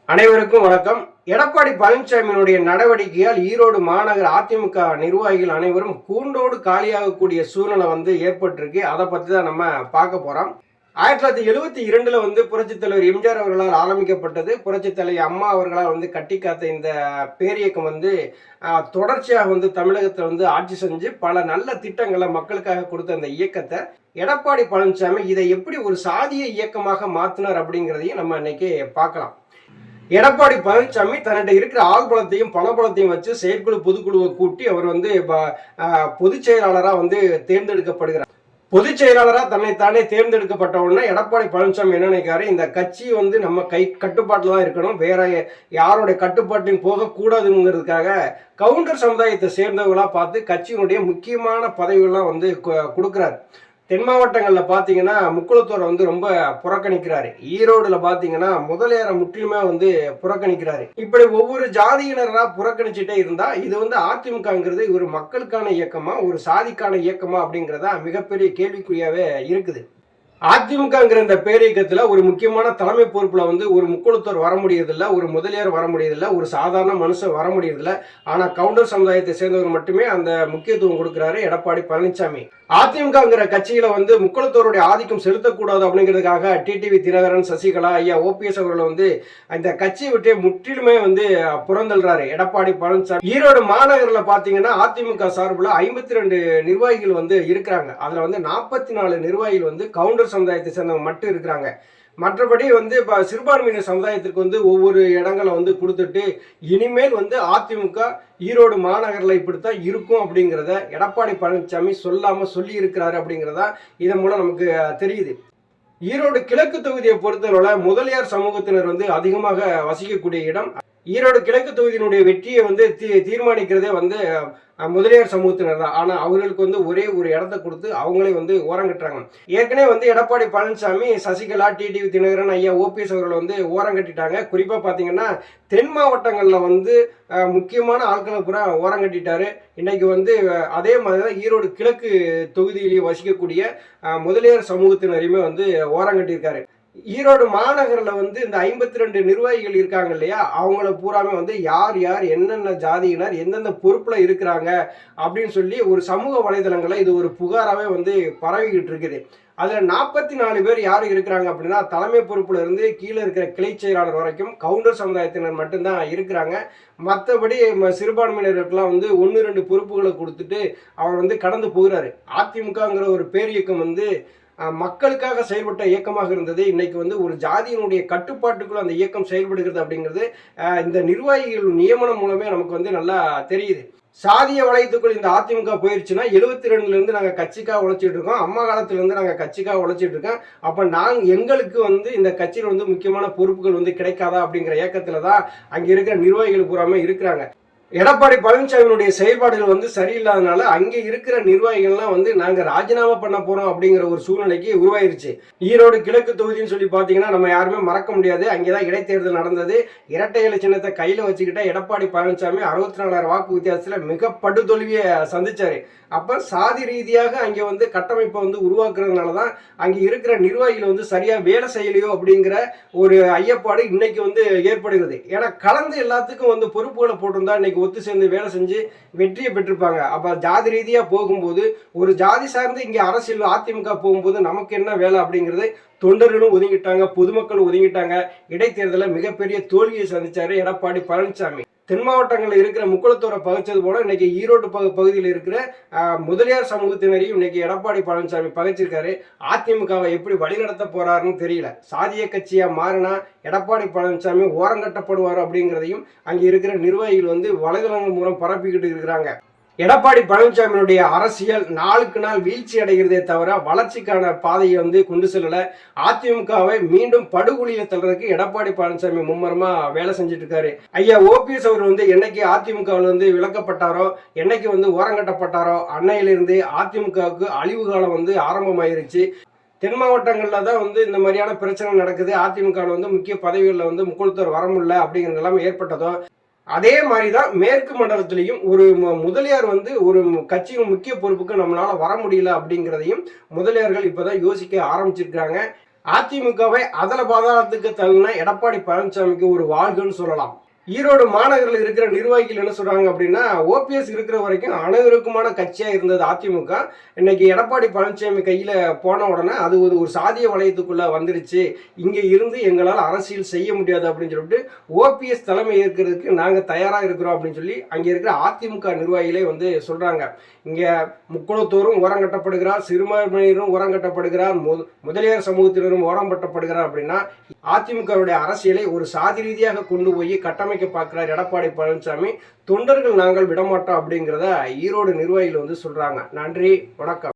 அனைவருக்கும் வணக்கம். எடப்பாடி பழனிசாமியினுடைய நடவடிக்கையால் ஈரோடு மாநகர அதிமுக நிர்வாகிகள் அனைவரும் கூண்டோடு காலியாகக்கூடிய சூழ்நிலை ஏற்பட்டிருக்கு. அதை பற்றி தான் நம்ம பார்க்க போறோம். 1972 புரட்சித் தலைவர் எம்ஜிஆர் அவர்களால் ஆரம்பிக்கப்பட்டது. புரட்சித் தலைவர் அம்மா அவர்களால் கட்டி காத்த இந்த பேரியக்கம் தொடர்ச்சியாக தமிழகத்தில் ஆட்சி செஞ்சு பல நல்ல திட்டங்களை மக்களுக்காக கொடுத்த அந்த இயக்கத்தை எடப்பாடி பழனிசாமி இதை எப்படி ஒரு சாதிய இயக்கமாக மாற்றினார் அப்படிங்கிறதையும் நம்ம இன்னைக்கு பார்க்கலாம். எடப்பாடி பழனிசாமி தன்னிட்ட இருக்கிற ஆள் பலத்தையும் பணபலத்தையும் வச்சு செயற்குழு பொதுக்குழுவை கூட்டி அவர் பொதுச் செயலாளராக தேர்ந்தெடுக்கப்படுகிறார். பொதுச் செயலாளராக தன்னைத்தானே தேர்ந்தெடுக்கப்பட்ட உடனே எடப்பாடி பழனிசாமி என்ன நினைக்காரு, இந்த கட்சி நம்ம கை கட்டுப்பாட்டில் தான் இருக்கணும், வேற யாருடைய கட்டுப்பாட்டையும் போகக்கூடாதுங்கிறதுக்காக கவுண்டர் சமுதாயத்தை சேர்ந்தவர்களா பார்த்து கட்சியினுடைய முக்கியமான பதவிகள்லாம் கொடுக்குறாரு. தென் மாவட்டங்களில் பார்த்தீங்கன்னா முக்குளத்தோரை ரொம்ப புறக்கணிக்கிறாரு. ஈரோடுல பார்த்தீங்கன்னா முதலியாரை முற்றிலுமே புறக்கணிக்கிறாரு. இப்படி ஒவ்வொரு ஜாதியினராக புறக்கணிச்சுட்டே இருந்தா இது அதிமுகங்கிறது ஒரு மக்களுக்கான இயக்கமா ஒரு சாதிக்கான இயக்கமா அப்படிங்கிறதா மிகப்பெரிய கேள்விக்குறியாவே இருக்குது. அதிமுகங்கிற இந்த பேரியக்கத்துல ஒரு முக்கியமான தலைமை பொறுப்புல ஒரு முக்குளத்தோர் வர முடியறதில்ல, ஒரு முதலியார் வர முடியறதில்ல, ஒரு சாதாரண மனுஷன் வர முடியறதில்ல. ஆனா கவுண்டர் சமுதாயத்தை சேர்ந்தவர் மட்டுமே அந்த முக்கியத்துவம் கொடுக்கிறாரு எடப்பாடி பழனிசாமி. அதிமுகங்கிற கட்சியில முக்குளத்தோருடைய ஆதிக்கம் செலுத்தக்கூடாது அப்படிங்கிறதுக்காக டிடிவி தினகரன், சசிகலா, ஐயா ஓபிஎஸ் அவர்கள் இந்த கட்சியை விட்டே முற்றிலுமே புறந்தள்ளுறாரு எடப்பாடி பழனிசாமி. ஈரோடு மாநகரில் பாத்தீங்கன்னா அதிமுக சார்பில் 52 நிர்வாகிகள் இருக்கிறாங்க. அதுல 44 நிர்வாகிகள் கவுண்டர் சமுதாயத்தை சேர்ந்தவங்க மட்டும் இருக்கிறாங்க. மற்றபடி இப்ப சிறுபான்மையினர் சமுதாயத்திற்கு ஒவ்வொரு இடங்களை கொடுத்துட்டு இனிமேல் அதிமுக ஈரோடு மாநகரில் இப்படித்தான் இருக்கும் அப்படிங்கிறத எடப்பாடி பழனிசாமி சொல்லாம சொல்லி இருக்கிறாரு அப்படிங்கிறதா இதன் மூலம் நமக்கு தெரியுது. ஈரோடு கிழக்கு தொகுதியை பொறுத்தவரை முதலியார் சமூகத்தினர் அதிகமாக வசிக்கக்கூடிய இடம். ஈரோடு கிழக்கு தொகுதியினுடைய வெற்றியை தீர்மானிக்கிறதே முதலியார் சமூகத்தினர் தான். ஆனா அவர்களுக்கு ஒரே ஒரு இடத்தை கொடுத்து அவங்களே ஓரங்கட்டுறாங்க. ஏற்கனவே எடப்பாடி பழனிசாமி, சசிகலா, டிடிவி தினகரன், ஐயா ஓபிஎஸ் அவர்கள் ஓரங்கட்டிட்டாங்க. குறிப்பா பாத்தீங்கன்னா தென் மாவட்டங்கள்ல முக்கியமான ஆட்களை பூரா ஓரங்கட்டிட்டாரு. இன்னைக்கு அதே மாதிரிதான் ஈரோடு கிழக்கு தொகுதியிலேயே வசிக்கக்கூடிய முதலியார் சமூகத்தினரையுமே ஓரங்கட்டியிருக்காரு. ஈரோடு மாநகரில் இந்த 52 நிர்வாகிகள் இருக்காங்க இல்லையா, அவங்கள பூராமே யார் யார் என்னென்ன ஜாதியினர் எந்தெந்த பொறுப்புல இருக்கிறாங்க அப்படின்னு சொல்லி ஒரு சமூக வலைதளங்களை இது ஒரு புகாராகவே பரவிக்கிட்டு இருக்குது. அதுல 44 பேர் யாரு இருக்கிறாங்க அப்படின்னா தலைமை பொறுப்புல இருந்து கீழே இருக்கிற கிளை செயலாளர் வரைக்கும் கவுண்டர் சமுதாயத்தினர் மட்டும்தான் இருக்கிறாங்க. மற்றபடி சிறுபான்மையினருக்கெல்லாம் 1-2 பொறுப்புகளை கொடுத்துட்டு அவர் கடந்து போகிறாரு. அதிமுகங்கிற ஒரு பேரியக்கம் மக்களுக்காக செயல்பட்ட இயக்கமாக இருந்தது. இன்னைக்கு ஒரு ஜாதியினுடைய கட்டுப்பாட்டுக்குள்ள அந்த இயக்கம் செயல்படுகிறது அப்படிங்கிறது இந்த நிர்வாகிகள் நியமனம் மூலமே நமக்கு நல்லா தெரியுது. சாதிய வளையத்துக்குள் இந்த அதிமுக போயிருச்சுன்னா 72ல இருந்து நாங்க கட்சிக்காக உழைச்சிட்டு இருக்கோம், அம்மா காலத்துல இருந்து நாங்க கட்சிக்காக உழைச்சிட்டு இருக்கோம், அப்ப எங்களுக்கு இந்த கட்சியில் முக்கியமான பொறுப்புகள் கிடைக்காதா அப்படிங்கிற இயக்கத்துலதான் அங்க இருக்கிற நிர்வாகிகள் பூராமே இருக்கிறாங்க. எடப்பாடி பழனிசாமியினுடைய செயல்பாடுகள் சரியில்லாதனால அங்கே இருக்கிற நிர்வாகிகள்லாம் நாங்க ராஜினாமா பண்ண போறோம் அப்படிங்கிற ஒரு சூழ்நிலைக்கு உருவாயிருச்சு. ஈரோடு கிழக்கு தொகுதின்னு சொல்லி பாத்தீங்கன்னா நம்ம யாருமே மறக்க முடியாது. அங்கேதான் இடைத்தேர்தல் நடந்தது. இரட்டை இலை சின்னத்தை கையில வச்சுக்கிட்ட எடப்பாடி பழனிசாமி 64,000 வாக்கு வித்தியாசத்துல மிக படுதோல்வியை சந்திச்சாரு. அப்ப சாதி ரீதியாக அங்கே கட்டமைப்பை உருவாக்குறதுனாலதான் அங்க இருக்கிற நிர்வாகிகள் சரியா வேலை செய்யலையோ அப்படிங்கிற ஒரு ஐயப்பாடு இன்னைக்கு ஏற்படுகிறது. ஏன்னா கலந்து எல்லாத்துக்கும் பொறுப்புகளை போட்டிருந்தா இன்னைக்கு ஒத்து சேர்ந்து வேலை செஞ்சு வெற்றியை பெற்றிருப்பாங்க. அப்ப ஜாதி ரீதியா போகும்போது ஒரு ஜாதி சார்ந்து இங்க அரசியல் அதிமுக போகும்போது நமக்கு என்ன வேலை அப்படிங்கிறது தொண்டர்களும் ஒதுங்கிட்டாங்க, பொதுமக்களும் ஒதுங்கிட்டாங்க. இடைத்தேர்தலில் மிகப்பெரிய தோல்வியை சந்திச்சாரு எடப்பாடி பழனிசாமி. தென் மாவட்டங்களில் இருக்கிற முக்குளத்தோரை பகைச்சது போல இன்னைக்கு ஈரோடு பகுதியில் இருக்கிற முதலியார் சமூகத்தினரையும் இன்னைக்கு எடப்பாடி பழனிசாமி பகைச்சிருக்காரு. அதிமுகவை எப்படி வழிநடத்த போறாருன்னு தெரியல. சாதிய கட்சியா மாறினா எடப்பாடி பழனிசாமி ஓரங்கட்டப்படுவார் அப்படிங்கிறதையும் அங்க இருக்கிற நிர்வாகிகள் வலைதளங்கள் மூலம் பரப்பிக்கிட்டு இருக்கிறாங்க. எடப்பாடி பழனிசாமியினுடைய அரசியல் நாளுக்கு நாள் வீழ்ச்சி அடைகிறதே தவிர வளர்ச்சிக்கான பாதையை கொண்டு செல்லல. அதிமுகவை மீண்டும் படுகொலியில தள்ளுறதுக்கு எடப்பாடி பழனிசாமி மும்மரமா வேலை செஞ்சுட்டு இருக்காரு. ஐயா ஓபிஎஸ் அவர் என்னைக்கு அதிமுகவில் விலக்கப்பட்டாரோ, என்னைக்கு ஓரங்கட்டப்பட்டாரோ, அன்னையிலிருந்து அதிமுகவுக்கு அழிவு காலம் ஆரம்பமாயிருச்சு. தென் மாவட்டங்கள்ல தான் இந்த மாதிரியான பிரச்சனை நடக்குது. அதிமுக முக்கிய பதவிகளில் முக்குளத்தோர் வர முடியல அப்படிங்கிற நிலைமை ஏற்பட்டதோ அதே மாதிரிதான் மேற்கு மண்டலத்திலையும் ஒரு முதலியார் ஒரு கட்சியின் முக்கிய பொறுப்புக்கு நம்மளால வர முடியல அப்படிங்கிறதையும் முதலியார்கள் இப்பதான் யோசிக்க ஆரம்பிச்சிருக்காங்க. அதிமுகவை அதல பாதாளத்துக்கு தள்ளின எடப்பாடி பழனிசாமிக்கு ஒரு வாழ்கன்னு சொல்லலாம். ஈரோடு மாநகரில் இருக்கிற நிர்வாகிகள் என்ன சொல்றாங்க அப்படின்னா, ஓபிஎஸ் இருக்கிற வரைக்கும் அனைவருக்குமான கட்சியா இருந்தது அதிமுக. இன்னைக்கு எடப்பாடி பழனிசாமி கையில போன உடனே அது ஒரு சாதிய வளையத்துக்குள்ள வந்துருச்சு. இங்க இருந்து எங்களால் அரசியல் செய்ய முடியாது அப்படின்னு சொல்லிட்டு ஓபிஎஸ் தலைமை ஏற்கிறதுக்கு நாங்க தயாரா இருக்கிறோம் அப்படின்னு சொல்லி அங்க இருக்கிற அதிமுக நிர்வாகிகளே வந்து சொல்றாங்க. இங்க முக்குளத்தோரும் ஓரம் கட்டப்படுகிறார், சிறுபான்மையினரும் ஓரம் கட்டப்படுகிறார், முதலியார் சமூகத்தினரும் ஓரம் கட்டப்படுகிறார். அப்படின்னா அதிமுகவுடைய அரசியலை ஒரு சாதி ரீதியாக கொண்டு போய் கட்டமைக்க பார்க்கிறார் எடப்பாடி பழனிசாமி. தொண்டர்கள் நாங்கள் விடமாட்டோம் அப்படிங்கிறத ஈரோடு நிர்வாகிகள் வந்து சொல்றாங்க. நன்றி, வணக்கம்.